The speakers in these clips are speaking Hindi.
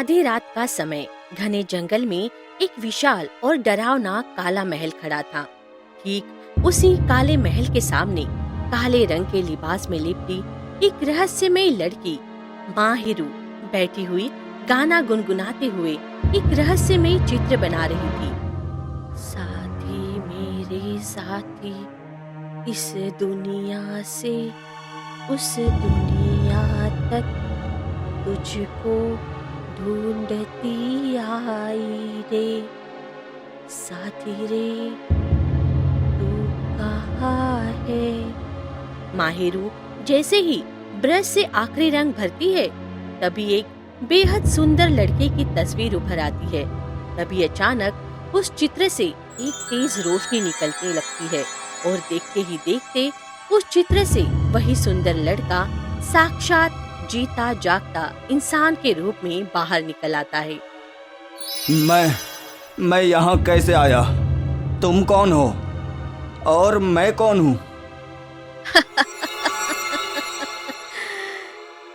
आधी रात का समय घने जंगल में एक विशाल और डरावना काला महल खड़ा था। ठीक उसी काले महल के सामने काले रंग के लिबास में लिपटी एक रहस्यमयी लड़की माहिरू बैठी हुई गाना गुनगुनाते हुए एक रहस्यमयी चित्र बना रही थी। साथी मेरे साथी, इस दुनिया से उस दुनिया तक तुझको ढूंढती आई रे, साथी रे तू कहाँ है। माहिरू जैसे ही ब्रश से आखिरी रंग भरती है तभी एक बेहद सुंदर लड़के की तस्वीर उभर आती है। तभी अचानक उस चित्र से एक तेज रोशनी निकलने लगती है और देखते ही देखते उस चित्र से वही सुंदर लड़का साक्षात जीता जागता इंसान के रूप में बाहर निकल आता है। मैं यहाँ कैसे आया? तुम कौन हो और मैं कौन हूँ?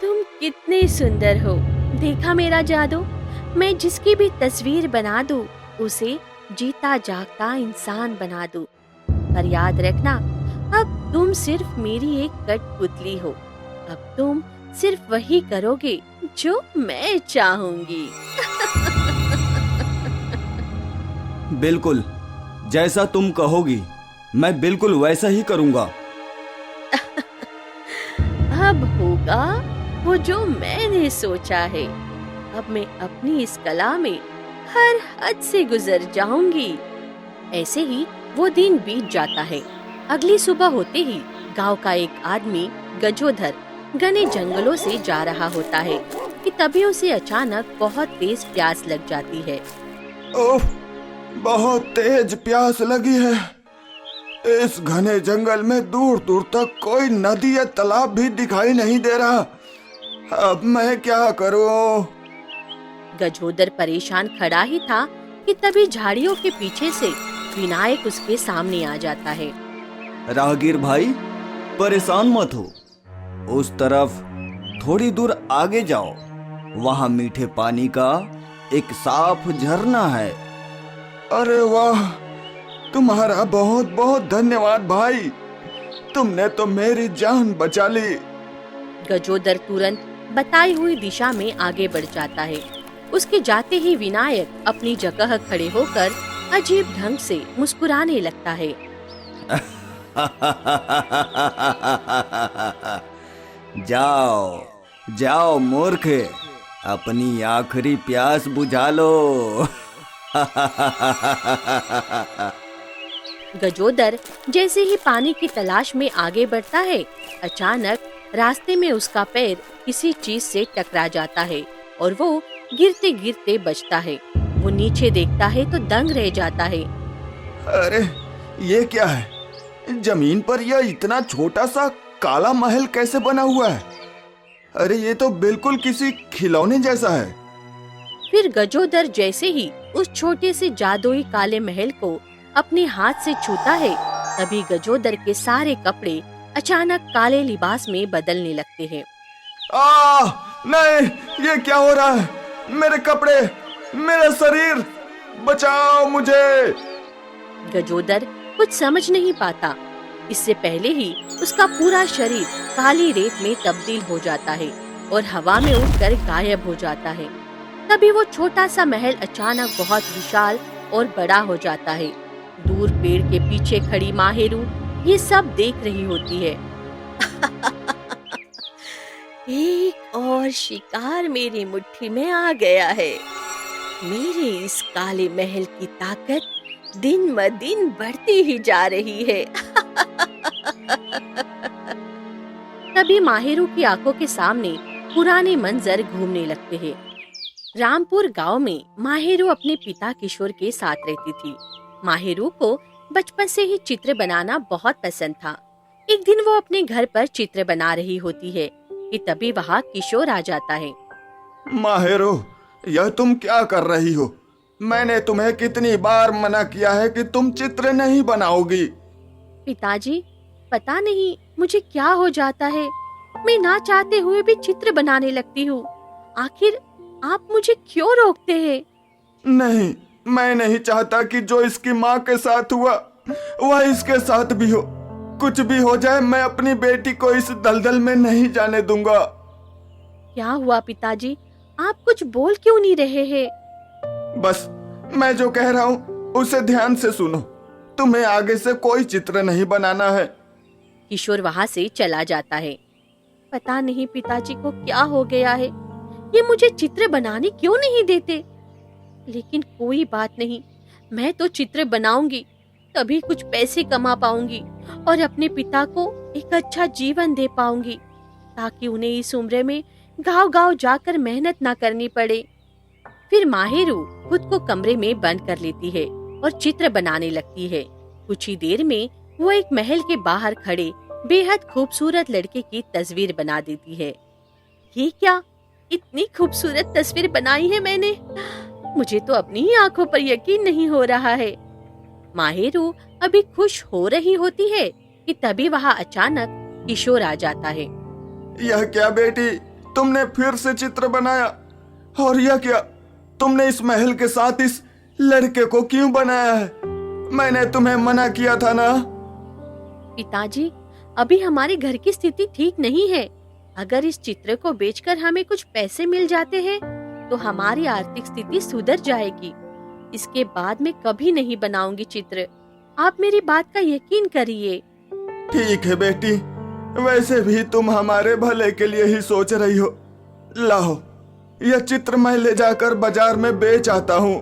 तुम कितने सुंदर हो, देखा मेरा जादू। मैं जिसकी भी तस्वीर बना दूं उसे जीता जागता इंसान बना दूं। पर याद रखना, अब तुम सिर्फ मेरी एक कठपुतली हो। अब तुम सिर्फ वही करोगे जो मैं चाहूंगी। बिल्कुल, जैसा तुम कहोगी मैं बिल्कुल वैसा ही करूँगा। अब होगा वो जो मैंने सोचा है। अब मैं अपनी इस कला में हर हद से गुजर जाऊंगी। ऐसे ही वो दिन बीत जाता है। अगली सुबह होते ही गांव का एक आदमी गजोधर घने जंगलों से जा रहा होता है कि तभी उसे अचानक बहुत तेज प्यास लग जाती है। ओह, बहुत तेज प्यास लगी है। इस घने जंगल में दूर दूर तक कोई नदी या तालाब भी दिखाई नहीं दे रहा। अब मैं क्या करूं? गजोदर परेशान खड़ा ही था कि तभी झाड़ियों के पीछे से विनायक उसके सामने आ जाता है। राहगीर भाई, परेशान मत हो। उस तरफ थोड़ी दूर आगे जाओ, वहाँ मीठे पानी का एक साफ झरना है। अरे वाह, तुम्हारा बहुत बहुत धन्यवाद भाई। तुमने तो मेरी जान बचा ली। गजोदर तुरंत बताई हुई दिशा में आगे बढ़ जाता है। उसके जाते ही विनायक अपनी जगह खड़े होकर अजीब ढंग से मुस्कुराने लगता है। जाओ जाओ मूर्ख, अपनी आखिरी प्यास बुझा लो। गजोदर जैसे ही पानी की तलाश में आगे बढ़ता है, अचानक रास्ते में उसका पैर किसी चीज से टकरा जाता है और वो गिरते गिरते बचता है। वो नीचे देखता है तो दंग रह जाता है। अरे ये क्या है? जमीन पर यह इतना छोटा सा काला महल कैसे बना हुआ है? अरे ये तो बिल्कुल किसी खिलौने जैसा है। फिर गजोदर जैसे ही उस छोटे से जादुई काले महल को अपने हाथ से छूता है, तभी गजोदर के सारे कपड़े अचानक काले लिबास में बदलने लगते हैं। नहीं, ये क्या हो रहा है? मेरे कपड़े, मेरा शरीर, बचाओ मुझे। गजोदर कुछ समझ नहीं पाता। इससे पहले ही उसका पूरा शरीर काली रेत में तब्दील हो जाता है और हवा में उड़कर गायब हो जाता है। तभी वो छोटा सा महल अचानक बहुत विशाल और बड़ा हो जाता है। दूर पेड़ के पीछे खड़ी माहिरू ये सब देख रही होती है। एक और शिकार मेरी मुट्ठी में आ गया है। मेरे इस काले महल की ताकत दिन ब दिन बढ़ती ही जा रही है। तभी माहिरू की आंखों के सामने पुराने मंजर घूमने लगते हैं। रामपुर गांव में माहिरू अपने पिता किशोर के साथ रहती थी। माहिरू को बचपन से ही चित्र बनाना बहुत पसंद था। एक दिन वो अपने घर पर चित्र बना रही होती है कि तभी वहाँ किशोर आ जाता है। माहिरू, यह तुम क्या कर रही हो? मैंने तुम्हें कितनी बार मना किया है कि तुम चित्र नहीं बनाओगी। पिताजी, पता नहीं मुझे क्या हो जाता है। मैं ना चाहते हुए भी चित्र बनाने लगती हूँ। आखिर आप मुझे क्यों रोकते हैं? नहीं, मैं नहीं चाहता कि जो इसकी माँ के साथ हुआ वह इसके साथ भी हो। कुछ भी हो जाए, मैं अपनी बेटी को इस दलदल में नहीं जाने दूंगा। क्या हुआ पिताजी? आप कुछ बोल क्यों नहीं रहे हैं? बस मैं जो कह रहा हूँ उसे ध्यान से सुनो। तुम्हें आगे से कोई चित्र नहीं बनाना है। किशोर वहाँ से चला जाता है। पता नहीं पिताजी को क्या हो गया है, ये मुझे चित्र बनाने क्यों नहीं देते। लेकिन कोई बात नहीं, मैं तो चित्र बनाऊंगी, तभी कुछ पैसे कमा पाऊंगी और अपने पिता को एक अच्छा जीवन दे पाऊंगी, ताकि उन्हें इस उम्र में गांव-गांव जाकर मेहनत ना करनी पड़े। फिर माहिरू खुद को कमरे में बंद कर लेती है और चित्र बनाने लगती है। कुछ ही देर में वो एक महल के बाहर खड़े बेहद खूबसूरत लड़के की तस्वीर बना देती है। ये क्या, इतनी खूबसूरत तस्वीर बनाई है मैंने? मुझे तो अपनी ही आंखों पर यकीन नहीं हो रहा है। माहिरू अभी खुश हो रही होती है कि तभी वहाँ अचानक किशोर आ जाता है। यह क्या बेटी, तुमने फिर से चित्र बनाया? और यह क्या, तुमने इस महल के साथ इस लड़के को क्यों बनाया है? मैंने तुम्हें मना किया था ना। पिताजी, अभी हमारे घर की स्थिति ठीक नहीं है। अगर इस चित्र को बेचकर हमें कुछ पैसे मिल जाते हैं तो हमारी आर्थिक स्थिति सुधर जाएगी। इसके बाद मैं कभी नहीं बनाऊंगी चित्र। आप मेरी बात का यकीन करिए। ठीक है बेटी, वैसे भी तुम हमारे भले के लिए ही सोच रही हो। लाओ, यह चित्र मैं ले जाकर बाजार में बेच आता हूँ।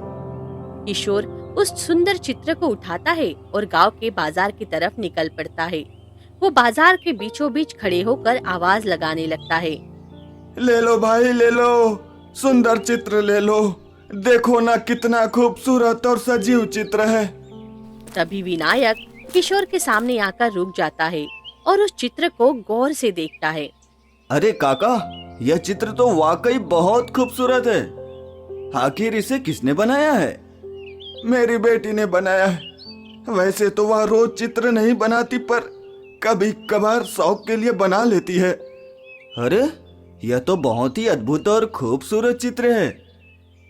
किशोर उस सुंदर चित्र को उठाता है और गांव के बाजार की तरफ निकल पड़ता है। वो बाजार के बीचों बीच खड़े होकर आवाज लगाने लगता है। ले लो भाई, ले लो, सुंदर चित्र ले लो। देखो ना कितना खूबसूरत और सजीव चित्र है। तभी विनायक किशोर के सामने आकर रुक जाता है और उस चित्र को गौर से देखता है। अरे काका, यह चित्र तो वाकई बहुत खूबसूरत है। आखिर इसे किसने बनाया है? मेरी बेटी ने बनाया है। वैसे तो वह रोज चित्र नहीं बनाती, पर कभी कभार शौक के लिए बना लेती है। अरे, यह तो बहुत ही अद्भुत और खूबसूरत चित्र है।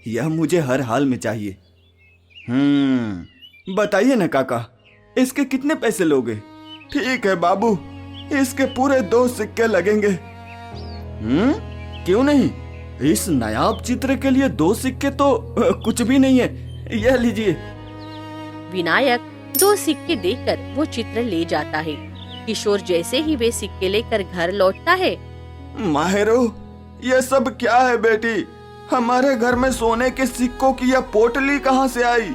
यह मुझे हर हाल में चाहिए। बताइए ना काका, इसके कितने पैसे लोगे? ठीक है बाबू, इसके पूरे 2 सिक्के लगेंगे। क्यों नहीं? इस नायाब चित्र के लिए 2 सिक्के तो कुछ भी नहीं है। यह लीजिए। विनायक 2 सिक्के देकर वो चित्र ले जाता है। किशोर जैसे ही वे सिक्के लेकर घर लौटता है। माहिरू, ये सब क्या है बेटी? हमारे घर में सोने के सिक्कों की यह पोटली कहाँ से आई?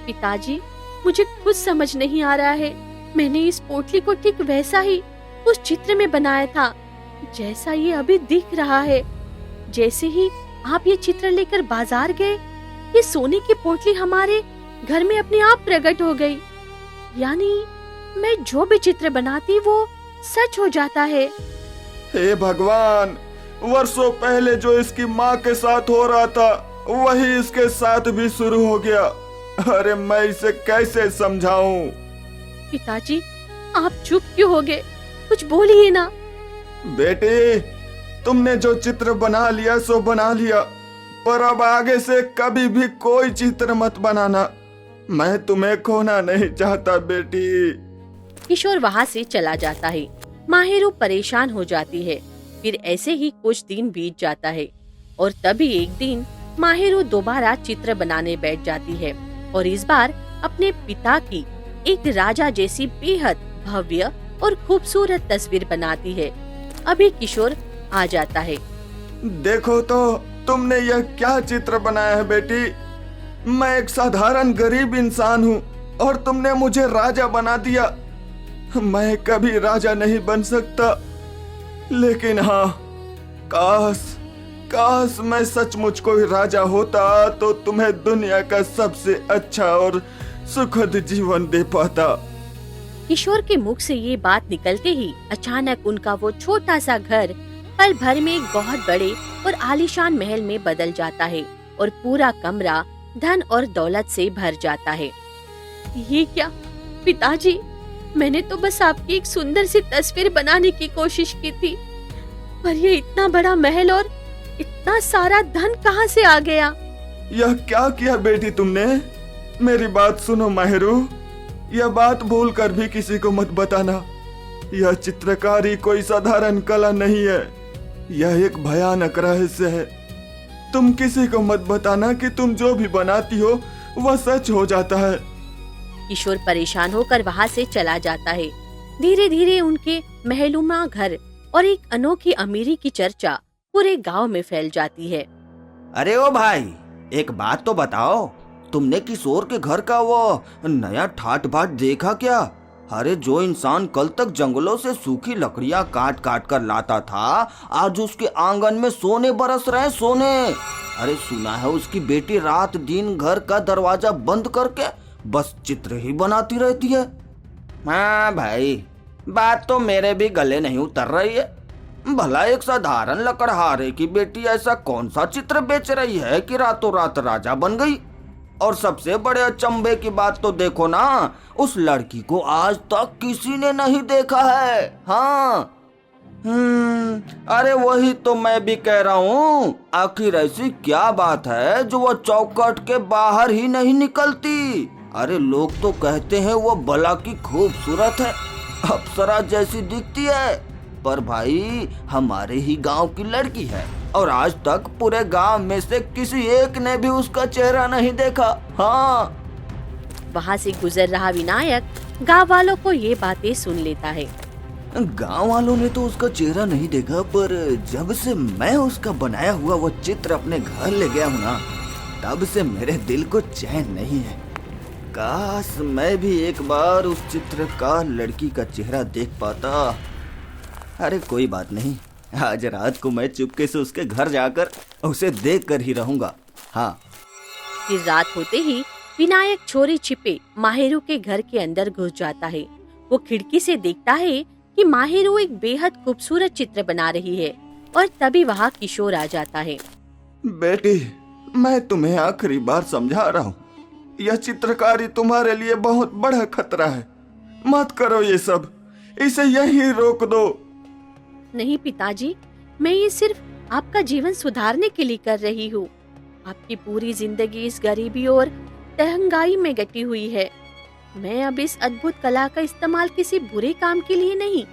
पिताजी, मुझे कुछ समझ नहीं आ रहा है। मैंने इस पोटली को ठीक वैसा ही उस चित्र में बनाया था, जैसा ये अभी दिख रहा है। जैसे ही आप ये चित्र लेकर बाजार गए, ये सोने की पोटली हमारे घर में अपने आप प्रकट हो गई। यानी मैं जो भी चित्र बनाती वो सच हो जाता है। हे भगवान, वर्षों पहले जो इसकी माँ के साथ हो रहा था वही इसके साथ भी शुरू हो गया। अरे मैं इसे कैसे समझाऊं? पिताजी, आप चुप क्यों हो गए? कुछ बोलिए ना। बेटे, तुमने जो चित्र बना लिया सो बना लिया, पर अब आगे से कभी भी कोई चित्र मत बनाना। मैं तुम्हें खोना नहीं चाहता बेटी। किशोर वहाँ से चला जाता है। माहिरू परेशान हो जाती है। फिर ऐसे ही कुछ दिन बीत जाता है और तभी एक दिन माहिरू दोबारा चित्र बनाने बैठ जाती है और इस बार अपने पिता की एक राजा जैसी बेहद भव्य और खूबसूरत तस्वीर बनाती है। अभी किशोर आ जाता है। देखो तो तुमने यह क्या चित्र बनाया है बेटी? मैं एक साधारण गरीब इंसान हूँ और तुमने मुझे राजा बना दिया। मैं कभी राजा नहीं बन सकता, लेकिन हाँ, काश मैं सचमुच कोई राजा होता तो तुम्हें दुनिया का सबसे अच्छा और सुखद जीवन दे पाता। किशोर के मुख से ये बात निकलते ही अचानक उनका वो छोटा सा घर पल भर में एक बहुत बड़े और आलीशान महल में बदल जाता है और पूरा कमरा धन और दौलत से भर जाता है। ये क्या पिताजी, मैंने तो बस आपकी एक सुंदर सी तस्वीर बनाने की कोशिश की थी, पर ये इतना बड़ा महल और इतना सारा धन कहाँ से आ गया? यह क्या किया बेटी तुमने? मेरी बात सुनो माहिरू, यह बात भूल कर भी किसी को मत बताना। यह चित्रकारी कोई साधारण कला नहीं है, यह एक भयानक रहस्य है। तुम किसी को मत बताना कि तुम जो भी बनाती हो वह सच हो जाता है। किशोर परेशान होकर वहाँ से चला जाता है। धीरे धीरे उनके महलुमा घर और एक अनोखी अमीरी की चर्चा पूरे गांव में फैल जाती है। अरे ओ भाई, एक बात तो बताओ, तुमने किशोर के घर का वो नया ठाट बाट देखा क्या? अरे जो इंसान कल तक जंगलों से सूखी लकड़ियां काट काट कर लाता था, आज उसके आंगन में सोने बरस रहे सोने। अरे सुना है उसकी बेटी रात दिन घर का दरवाजा बंद करके बस चित्र ही बनाती रहती है। हाँ भाई, बात तो मेरे भी गले नहीं उतर रही है। भला एक साधारण लकड़हारे की बेटी ऐसा कौन सा चित्र बेच रही है कि रातों रात राजा बन गई? और सबसे बड़े अचंभे की बात तो देखो ना, उस लड़की को आज तक किसी ने नहीं देखा है। हाँ, अरे वही तो मैं भी कह रहा हूँ, आखिर ऐसी क्या बात है जो वो चौखट के बाहर ही नहीं निकलती? अरे लोग तो कहते हैं वो भला की खूबसूरत है, अप्सरा जैसी दिखती है, पर भाई हमारे ही गांव की लड़की है और आज तक पूरे गांव में से किसी एक ने भी उसका चेहरा नहीं देखा। हाँ। वहाँ से गुजर रहा विनायक गांव वालों को ये बातें सुन लेता है। गांव वालों ने तो उसका चेहरा नहीं देखा, पर जब से मैं उसका बनाया हुआ वो चित्र अपने घर ले गया हूँ ना, तब से मेरे दिल को चैन नहीं है। काश मैं भी एक बार उस चित्रकार लड़की का चेहरा देख पाता। अरे कोई बात नहीं, आज रात को मैं चुपके से उसके घर जाकर उसे देख कर ही रहूंगा। हाँ। फिर रात होते ही विनायक चोरी छिपे माहिरू के घर के अंदर घुस जाता है। वो खिड़की से देखता है कि माहिरू एक बेहद खूबसूरत चित्र बना रही है और तभी वहाँ किशोर आ जाता है। बेटी, मैं तुम्हें आखिरी बार समझा रहा हूँ, यह चित्रकारी तुम्हारे लिए बहुत बड़ा खतरा है। मत करो ये सब, इसे यहीं रोक दो। नहीं पिताजी, मैं ये सिर्फ आपका जीवन सुधारने के लिए कर रही हूँ। आपकी पूरी जिंदगी इस गरीबी और महंगाई में कटी हुई है। मैं अब इस अद्भुत कला का इस्तेमाल किसी बुरे काम के लिए नहीं,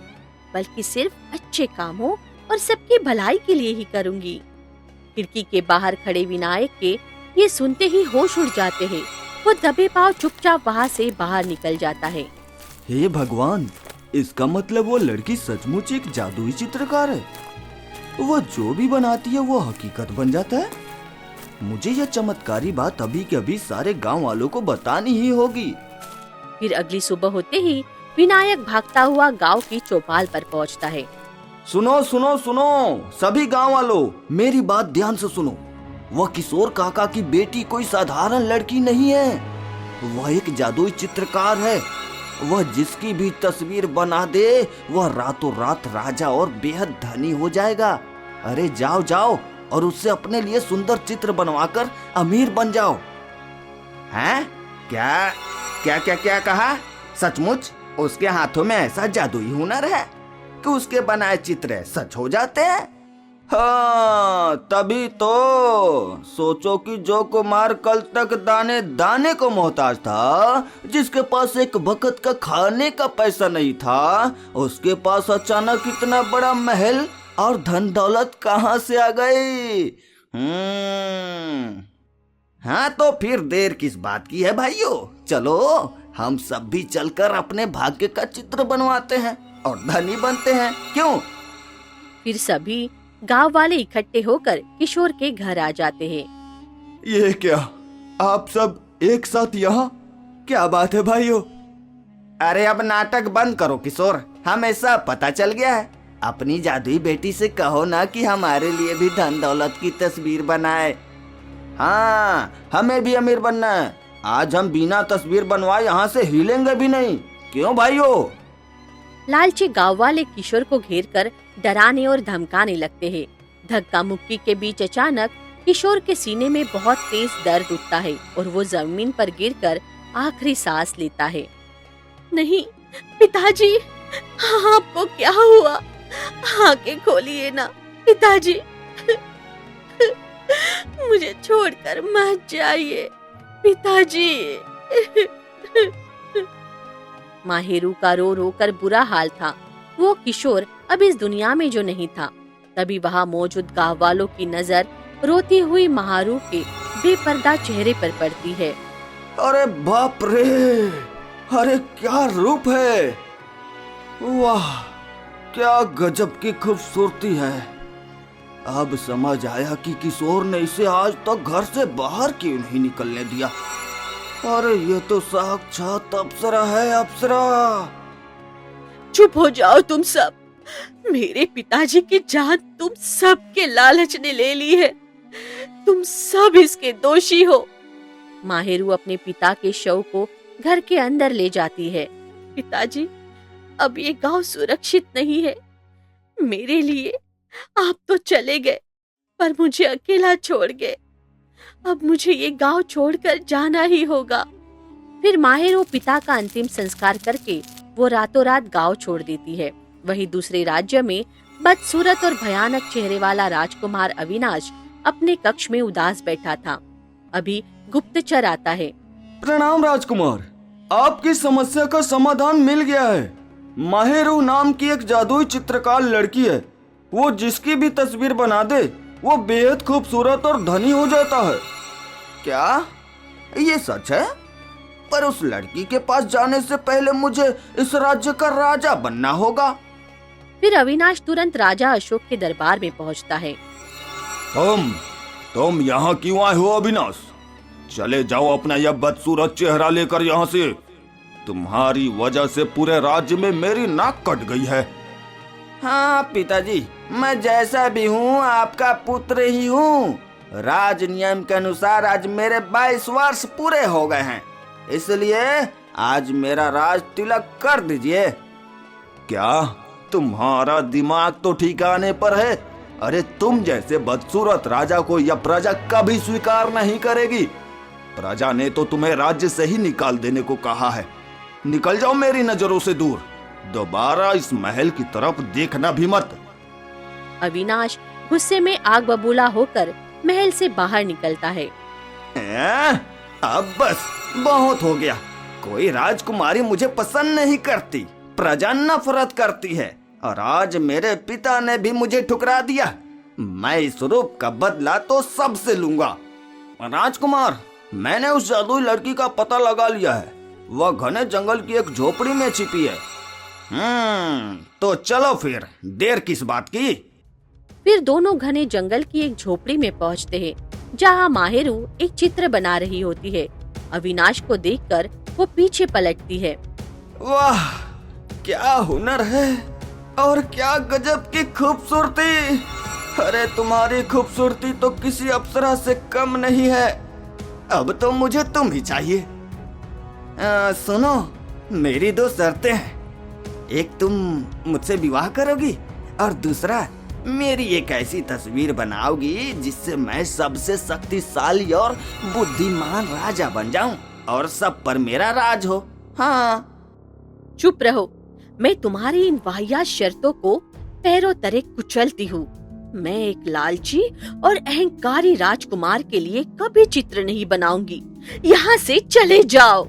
बल्कि सिर्फ अच्छे कामों और सबकी भलाई के लिए ही करूँगी। खिड़की के बाहर खड़े विनायक के ये सुनते ही होश उड़ जाते हैं। वो दबे पांव चुपचाप वहाँ से बाहर निकल जाता है। हे भगवान, इसका मतलब वो लड़की सचमुच एक जादुई चित्रकार है। वो जो भी बनाती है वो हकीकत बन जाता है। मुझे यह चमत्कारी बात अभी के अभी सारे गांव वालों को बतानी ही होगी। फिर अगली सुबह होते ही विनायक भागता हुआ गांव की चौपाल पर पहुंचता है। सुनो सुनो सुनो, सभी गांव वालों, मेरी बात ध्यान से सुनो। वह किशोर काका की बेटी कोई साधारण लड़की नहीं है, वह एक जादुई चित्रकार है। वह जिसकी भी तस्वीर बना दे वह रातों रात राजा और बेहद धनी हो जाएगा। अरे जाओ जाओ और उससे अपने लिए सुंदर चित्र बनवाकर अमीर बन जाओ। हैं? क्या क्या क्या क्या कहा? सचमुच उसके हाथों में ऐसा जादुई हुनर है कि उसके बनाए चित्र सच हो जाते हैं? हाँ, तभी तो सोचो कि जो कुमार कल तक दाने दाने को मोहताज था, जिसके पास एक वक्त का खाने का पैसा नहीं था, उसके पास अचानक इतना बड़ा महल और धन दौलत कहाँ से आ गई? हाँ, तो फिर देर किस बात की है भाइयों? चलो हम सब भी चलकर अपने भाग्य का चित्र बनवाते हैं और धनी बनते हैं, क्यों? फिर सभी गांव वाले इकट्ठे होकर किशोर के घर आ जाते हैं। ये क्या, आप सब एक साथ यहाँ? क्या बात है भाइयों? अरे अब नाटक बंद करो किशोर, हमें सब पता चल गया है। अपनी जादुई बेटी से कहो ना कि हमारे लिए भी धन दौलत की तस्वीर बनाए। हाँ, हमें भी अमीर बनना है। आज हम बिना तस्वीर बनवाए यहाँ से हिलेंगे भी नहीं, क्यों भाइयों? लालची गांव वाले किशोर को घेरकर डराने और धमकाने लगते हैं। धक्का मुक्की के बीच अचानक किशोर के सीने में बहुत तेज दर्द उठता है और वो जमीन पर गिरकर आखिरी सांस लेता है। नहीं पिताजी, आपको क्या हुआ? आंखें खोलिए ना पिताजी। मुझे छोड़कर मत जाइए पिताजी। माहेरू का रो रो कर बुरा हाल था। वो किशोर अब इस दुनिया में जो नहीं था। तभी वहाँ मौजूद गांव वालों की नजर रोती हुई महारू के बेपर्दा चेहरे पर पड़ती है। अरे बाप रे, अरे क्या रूप है, वाह क्या गजब की खूबसूरती है। अब समझ आया कि किशोर ने इसे आज तक घर से बाहर क्यों नहीं निकलने दिया। अरे ये तो साक्षात अप्सरा है, अप्सरा। चुप हो जाओ तुम सब। मेरे पिताजी की जान तुम सब के लालच ने ले ली है। तुम सब इसके दोषी हो। माहेरू अपने पिता के शव को घर के अंदर ले जाती है। पिताजी, अब ये गांव सुरक्षित नहीं है। मेरे लिए आप तो चले गए, पर मुझे अकेला छोड़ गए। अब मुझे ये गांव छोड़कर जाना ही होगा। फिर माहेरू पिता का अंतिम संस्कार करके वो रातों रात गांव छोड़ देती है। वहीं दूसरे राज्य में बदसूरत और भयानक चेहरे वाला राजकुमार अविनाश अपने कक्ष में उदास बैठा था। अभी गुप्तचर आता है। प्रणाम राजकुमार, आपकी समस्या का समाधान मिल गया है। माहेरू नाम की एक जादुई चित्रकार लड़की है। वो जिसकी भी तस्वीर बना दे वो बेहद खूबसूरत और धनी हो जाता है। क्या ये सच है? पर उस लड़की के पास जाने से पहले मुझे इस राज्य का राजा बनना होगा। फिर अविनाश तुरंत राजा अशोक के दरबार में पहुंचता है। तुम यहाँ क्यों आए हो अविनाश? चले जाओ अपना यह बदसूरत चेहरा लेकर यहाँ से। तुम्हारी वजह से पूरे राज्य में मेरी नाक कट गई है। हाँ पिताजी, मैं जैसा भी हूँ आपका पुत्र ही हूँ। राज नियम के अनुसार आज मेरे 22 वर्ष पूरे हो गए हैं, इसलिए आज मेरा राज तिलक कर दीजिए। क्या तुम्हारा दिमाग तो ठिकाने पर है? अरे तुम जैसे बदसूरत राजा को यह प्रजा कभी स्वीकार नहीं करेगी। प्रजा ने तो तुम्हें राज्य से ही निकाल देने को कहा है। निकल जाओ मेरी नजरों से दूर। दोबारा इस महल की तरफ देखना भी मत। अविनाश गुस्से में आग बबूला होकर महल से बाहर निकलता है। अब बस बहुत हो गया। कोई राजकुमारी मुझे पसंद नहीं करती, प्रजा नफरत करती है, और आज मेरे पिता ने भी मुझे ठुकरा दिया। मैं इस रूप का बदला तो सबसे लूंगा। राजकुमार, मैंने उस जादुई लड़की का पता लगा लिया है। वह घने जंगल की एक झोपड़ी में छिपी है। तो चलो फिर, देर किस बात की। फिर दोनों घने जंगल की एक झोपड़ी में पहुंचते हैं, जहां माहेरू एक चित्र बना रही होती है। अविनाश को देखकर वो पीछे पलटती है। वाह, क्या हुनर है और क्या गजब की खूबसूरती। अरे तुम्हारी खूबसूरती तो किसी अप्सरा से कम नहीं है। अब तो मुझे तुम ही चाहिए। सुनो, मेरी 2 शर्तें हैं। एक, तुम मुझसे विवाह करोगी, और दूसरा, मेरी एक ऐसी तस्वीर बनाओगी जिससे मैं सबसे शक्तिशाली और बुद्धिमान राजा बन जाऊं और सब पर मेरा राज हो। हाँ। चुप रहो, मैं तुम्हारी इन वाहियात शर्तों को पैरों तले कुचलती हूँ। मैं एक लालची और अहंकारी राजकुमार के लिए कभी चित्र नहीं बनाऊंगी। यहाँ से चले जाओ।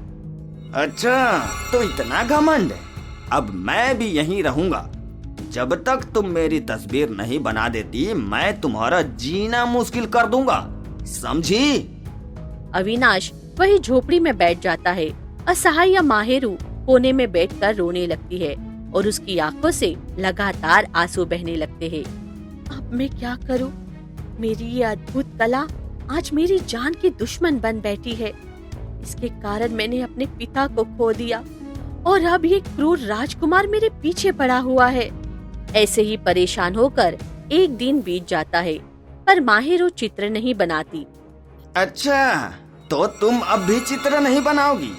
अच्छा, तो इतना घमंड है। अब मैं भी यहीं रहूंगा। जब तक तुम मेरी तस्वीर नहीं बना देती, मैं तुम्हारा जीना मुश्किल कर दूंगा, समझी? अविनाश वही झोपड़ी में बैठ जाता है। असहाय माहेरू कोने में बैठकर रोने लगती है और उसकी आंखों से लगातार आंसू बहने लगते हैं। अब मैं क्या करूं? मेरी ये अद्भुत कला आज मेरी जान की दुश्मन बन बैठी है। इसके कारण मैंने अपने पिता को खो दिया और अब ये क्रूर राजकुमार मेरे पीछे पड़ा हुआ है। ऐसे ही परेशान होकर एक दिन बीत जाता है, पर माहेरू चित्र नहीं बनाती। अच्छा, तो तुम अब भी चित्र नहीं बनाओगी?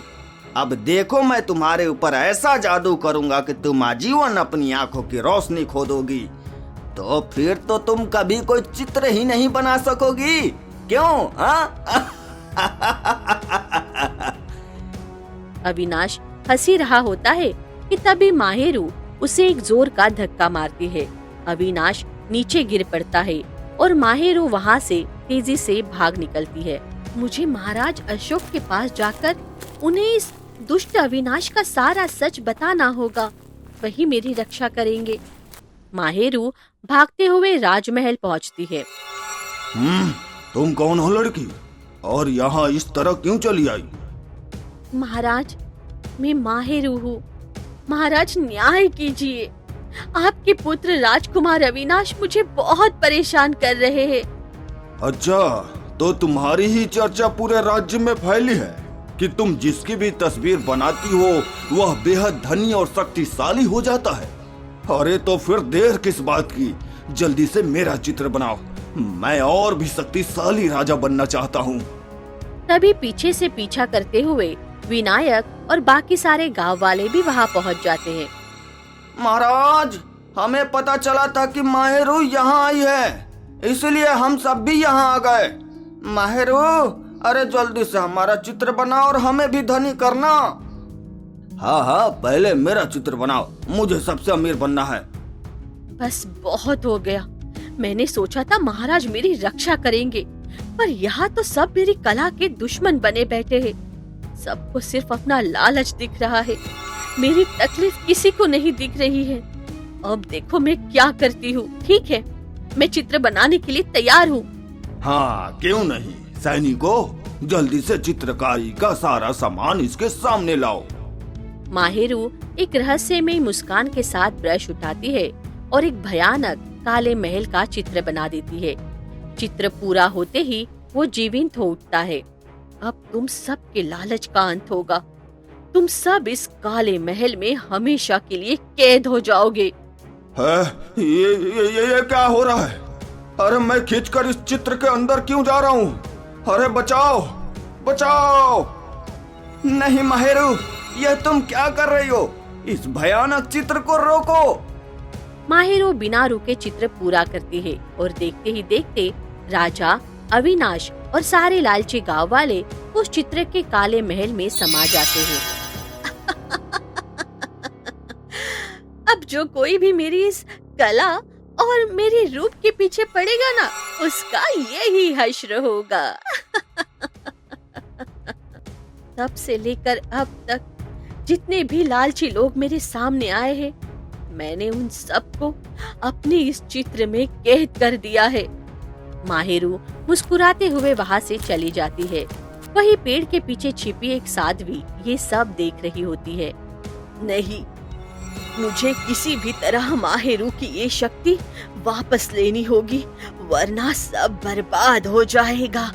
अब देखो, मैं तुम्हारे ऊपर ऐसा जादू करूंगा कि तुम आजीवन अपनी आंखों की रोशनी खो दोगी। तो फिर तो तुम कभी कोई चित्र ही नहीं बना सकोगी, क्यों? अविनाश हंसी रहा होता है कि तभी माहेरू उसे एक जोर का धक्का मारती है। अविनाश नीचे गिर पड़ता है और माहेरू वहाँ से तेजी से भाग निकलती है। मुझे महाराज अशोक के पास जाकर उन्हें इस दुष्ट अविनाश का सारा सच बताना होगा, वही मेरी रक्षा करेंगे। माहेरू भागते हुए राजमहल पहुंचती है। तुम कौन हो लड़की, और यहाँ इस तरह क्यों चली आई? महाराज, मैं माहेरू हूँ। महाराज, न्याय कीजिए। आपके पुत्र राजकुमार अविनाश मुझे बहुत परेशान कर रहे हैं। अच्छा, तो तुम्हारी ही चर्चा पूरे राज्य में फैली है कि तुम जिसकी भी तस्वीर बनाती हो वह बेहद धनी और शक्तिशाली हो जाता है। अरे तो फिर देर किस बात की, जल्दी से मेरा चित्र बनाओ। मैं और भी शक्तिशाली राजा बनना चाहता हूँ। तभी पीछे से पीछा करते हुए विनायक और बाकी सारे गांव वाले भी वहां पहुंच जाते हैं। महाराज, हमें पता चला था कि माहेरू यहाँ आई है, इसलिए हम सब भी यहाँ आ गए। माहेरू, अरे जल्दी से हमारा चित्र बनाओ और हमें भी धनी करना। हाँ हाँ, पहले मेरा चित्र बनाओ, मुझे सबसे अमीर बनना है। बस बहुत हो गया। मैंने सोचा था महाराज मेरी रक्षा करेंगे, पर यहाँ तो सब मेरी कला के दुश्मन बने बैठे हैं। सबको सिर्फ अपना लालच दिख रहा है, मेरी तकलीफ किसी को नहीं दिख रही है। अब देखो मैं क्या करती हूँ। ठीक है, मैं चित्र बनाने के लिए तैयार हूँ। हाँ, क्यों नहीं। सैनिकों, जल्दी से चित्रकारी का सारा सामान इसके सामने लाओ। माहेरू एक रहस्यमयी मुस्कान के साथ ब्रश उठाती है और एक भयानक काले महल का चित्र बना देती है। चित्र पूरा होते ही वो जीवंत हो उठता है। अब तुम सब के लालच का अंत होगा। तुम सब इस काले महल में हमेशा के लिए कैद हो जाओगे। है? ये क्या हो रहा है? अरे मैं खींचकर इस चित्र के अंदर क्यों जा रहा हूँ? अरे बचाओ, बचाओ! नहीं माहेरू, यह तुम क्या कर रही हो? इस भयानक चित्र को रोको। माहेरू बिना रुके चित्र पूरा करती है और देखते ही देखते राजा, अविनाश और सारे लालची गांव वाले उस चित्र के काले महल में समा जाते हैं। अब जो कोई भी मेरी इस कला और मेरे रूप के पीछे पड़ेगा ना, उसका यही हश्र होगा। तब से लेकर अब तक जितने भी लालची लोग मेरे सामने आए हैं, मैंने उन सबको अपने इस चित्र में कैद कर दिया है। माहेरू मुस्कुराते हुए वहाँ से चली जाती है। वही पेड़ के पीछे छिपी एक साध्वी ये सब देख रही होती है। नहीं, मुझे किसी भी तरह माहेरू की ये शक्ति वापस लेनी होगी, वरना सब बर्बाद हो जाएगा।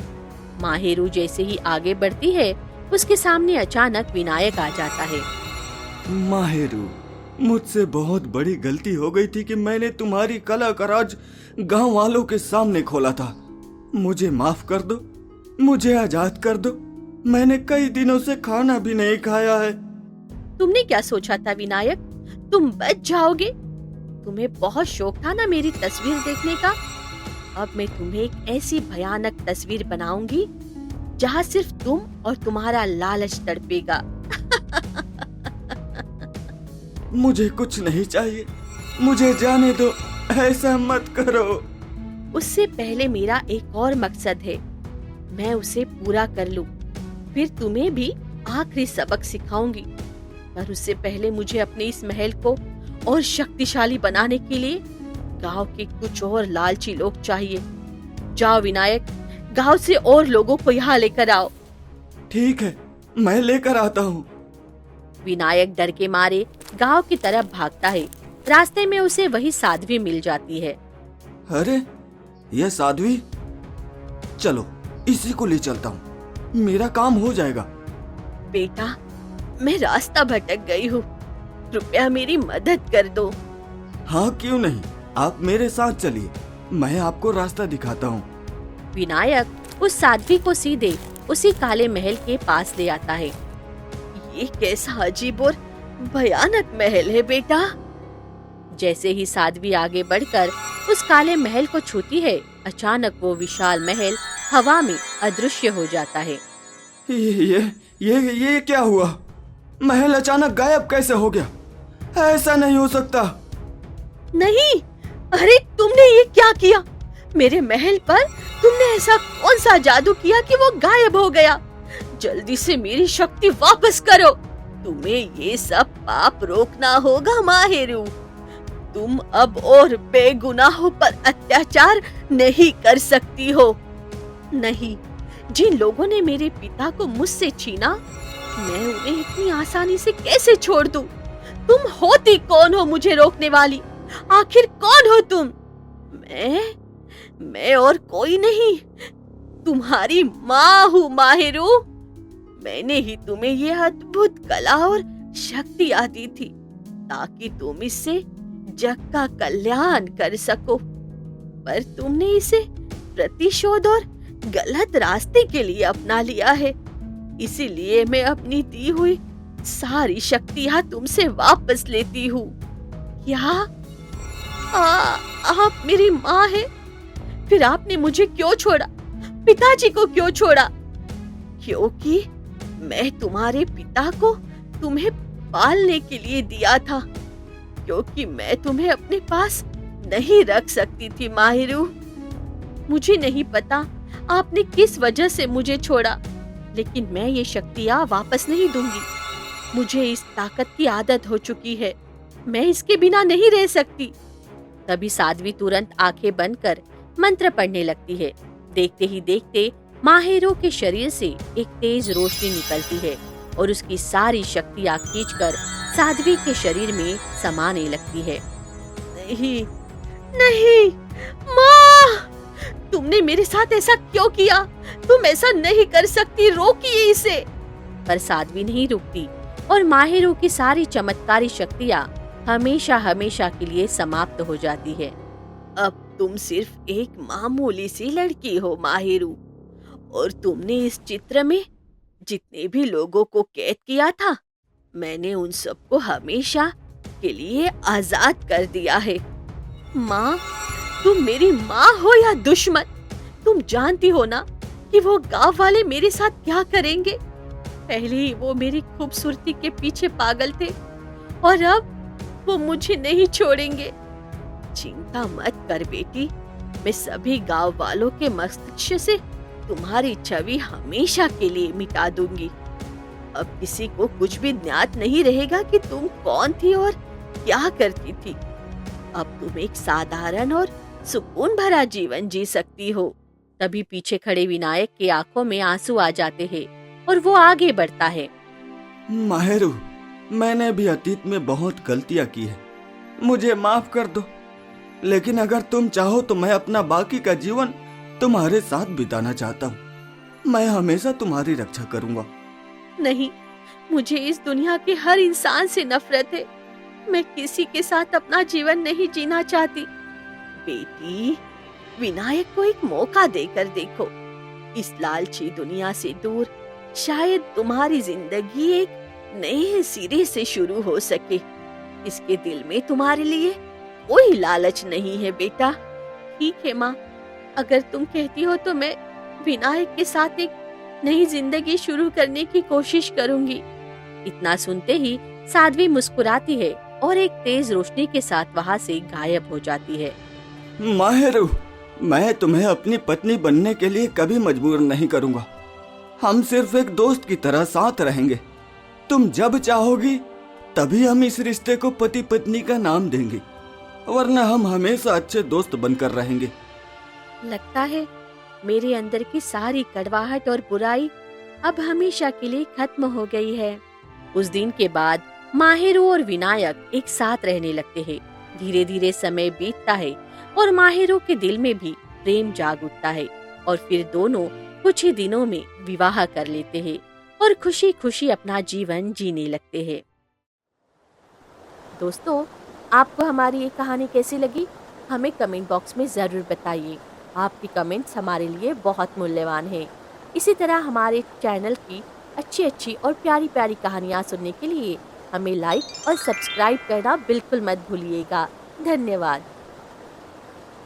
माहेरू जैसे ही आगे बढ़ती है, उसके सामने अचानक विनायक आ जाता है। माहेरू, मुझसे बहुत बड़ी गलती हो गई थी कि मैंने तुम्हारी कला का राज गांव वालों के सामने खोला था। मुझे माफ कर दो, मुझे आजाद कर दो। मैंने कई दिनों से खाना भी नहीं खाया है। तुमने क्या सोचा था विनायक, तुम बच जाओगे? तुम्हें बहुत शौक था ना मेरी तस्वीर देखने का। अब मैं तुम्हें एक ऐसी भयानक तस्वीर बनाऊंगी जहाँ सिर्फ तुम और तुम्हारा लालच तड़पेगा। मुझे कुछ नहीं चाहिए, मुझे जाने दो, ऐसा मत करो। उससे पहले मेरा एक और मकसद है, मैं उसे पूरा कर लूं, फिर तुम्हें भी आखिरी सबक सिखाऊंगी। पर उससे पहले मुझे अपने इस महल को और शक्तिशाली बनाने के लिए गांव के कुछ और लालची लोग चाहिए। जाओ विनायक, गांव से और लोगों को यहाँ लेकर आओ। ठीक है, मैं लेकर आता हूँ। विनायक डर के मारे गांव की तरफ भागता है। रास्ते में उसे वही साध्वी मिल जाती है। अरे यह साध्वी, चलो इसी को ले चलता हूँ, मेरा काम हो जाएगा। बेटा, मैं रास्ता भटक गई हूँ, कृपया मेरी मदद कर दो। हाँ क्यों नहीं, आप मेरे साथ चलिए, मैं आपको रास्ता दिखाता हूँ। विनायक उस साध्वी को सीधे उसी काले महल के पास ले आता है। ये कैसा अजीब और भयानक महल है बेटा। जैसे ही साध्वी आगे बढ़कर उस काले महल को छूती है, अचानक वो विशाल महल हवा में अदृश्य हो जाता है। ये क्या हुआ? महल अचानक गायब कैसे हो गया? ऐसा नहीं हो सकता। नहीं, अरे तुमने ये क्या किया? मेरे महल पर तुमने ऐसा कौन सा जादू किया कि वो गायब हो गया? जल्दी से मेरी शक्ति वापस करो। तुम्हें ये सब पाप रोकना होगा माहिरू। तुम अब और बेगुनाहों पर अत्याचार नहीं कर सकती हो। नहीं, जिन लोगों ने मेरे पिता को मुझसे छीना, मैं उन्हें इतनी आसानी से कैसे छोड़ दूं? तुम होती कौन हो मुझे रोकने वाली? आखिर कौन हो तुम? मैं और कोई नहीं, तुम्हारी माँ हूँ माहिरू। मैंने ही तुम्हें ये अद्भुत कला और शक्तियाँ दी थी ताकि तुम इससे जग का कल्याण कर सको, पर तुमने इसे प्रतिशोध और गलत रास्ते के लिए अपना लिया है। इसीलिए मैं अपनी दी हुई सारी शक्तियाँ तुमसे वापस लेती हूँ। क्या आप मेरी माँ हैं? फिर आपने मुझे क्यों छोड़ा? पिताजी को क्यों छोड़ा? क्योंकि मैं तुम्हारे पिता को तुम्हें पालने के लिए दिया था, क्योंकि मैं तुम्हें अपने पास नहीं रख सकती थी माहिरू। मुझे नहीं पता आपने किस वजह से मुझे छोड़ा, लेकिन मैं ये शक्तियाँ वापस नहीं दूंगी। मुझे इस ताकत की आदत हो चुकी है, मैं इसके बिना नहीं रह सकती। तभी साध्वी तुरंत आंखें बंद कर मंत्र पढ़ने लगती है। देखते ही देखते माहिरू के शरीर से एक तेज रोशनी निकलती है और उसकी सारी शक्तियाँ खींचकर साध्वी के शरीर में समाने लगती है। नहीं, नहीं, माँ, तुमने मेरे साथ ऐसा क्यों किया? तुम ऐसा नहीं कर सकती, रोकिए इसे। पर साध्वी नहीं रुकती और माहिरू की सारी चमत्कारी शक्तियाँ हमेशा हमेशा के लिए समाप्त हो जाती है। अब तुम सिर्फ एक मामूली सी लड़की हो माहिरू, और तुमने इस चित्र में जितने भी लोगों को कैद किया था, मैंने उन सबको हमेशा के लिए आजाद कर दिया है। माँ, तुम मेरी माँ हो या दुश्मन? तुम जानती हो ना कि वो गांव वाले मेरे साथ क्या करेंगे? पहले ही वो मेरी खूबसूरती के पीछे पागल थे और अब वो मुझे नहीं छोड़ेंगे। चिंता मत कर बेटी, मैं सभी गांव वालों के मस्तिष्क से तुम्हारी छवि हमेशा के लिए मिटा दूंगी। अब किसी को कुछ भी ज्ञात नहीं रहेगा कि तुम कौन थी और क्या करती थी। अब तुम एक साधारण और सुकून भरा जीवन जी सकती हो। तभी पीछे खड़े विनायक के आंखों में आंसू आ जाते हैं और वो आगे बढ़ता है। माहिरू, मैंने भी अतीत में बहुत गलतियां की है, मुझे माफ कर दो। लेकिन अगर तुम चाहो तो मैं अपना बाकी का जीवन तुम्हारे साथ बिताना चाहता हूँ। मैं हमेशा तुम्हारी रक्षा करूंगा। नहीं, मुझे इस दुनिया के हर इंसान से नफरत है। मैं किसी के साथ अपना जीवन नहीं जीना चाहती। बेटी, विनायक को एक मौका देकर देखो। इस लालची दुनिया से दूर शायद तुम्हारी जिंदगी एक नए सिरे से शुरू हो सके। इसके दिल में तुम्हारे लिए कोई लालच नहीं है बेटा। ठीक है माँ, अगर तुम कहती हो तो मैं विनायक के साथ एक नई जिंदगी शुरू करने की कोशिश करूंगी। इतना सुनते ही साध्वी मुस्कुराती है और एक तेज रोशनी के साथ वहाँ से गायब हो जाती है। माहिरू, मैं तुम्हें अपनी पत्नी बनने के लिए कभी मजबूर नहीं करूंगा। हम सिर्फ एक दोस्त की तरह साथ रहेंगे। तुम जब चाहोगी तभी हम इस रिश्ते को पति पत्नी का नाम देंगे, वरना हम हमेशा अच्छे दोस्त बनकर रहेंगे। लगता है मेरे अंदर की सारी कड़वाहट और बुराई अब हमेशा के लिए खत्म हो गई है। उस दिन के बाद माहिरू और विनायक एक साथ रहने लगते हैं। धीरे धीरे समय बीतता है और माहिरू के दिल में भी प्रेम जाग उठता है और फिर दोनों कुछ ही दिनों में विवाह कर लेते हैं और खुशी खुशी अपना जीवन जीने लगते हैं। दोस्तों, आपको हमारी ये कहानी कैसी लगी? हमें कमेंट बॉक्स में ज़रूर बताइए। आपकी कमेंट्स हमारे लिए बहुत मूल्यवान हैं। इसी तरह हमारे चैनल की अच्छी अच्छी और प्यारी प्यारी कहानियाँ सुनने के लिए हमें लाइक और सब्सक्राइब करना बिल्कुल मत भूलिएगा। धन्यवाद।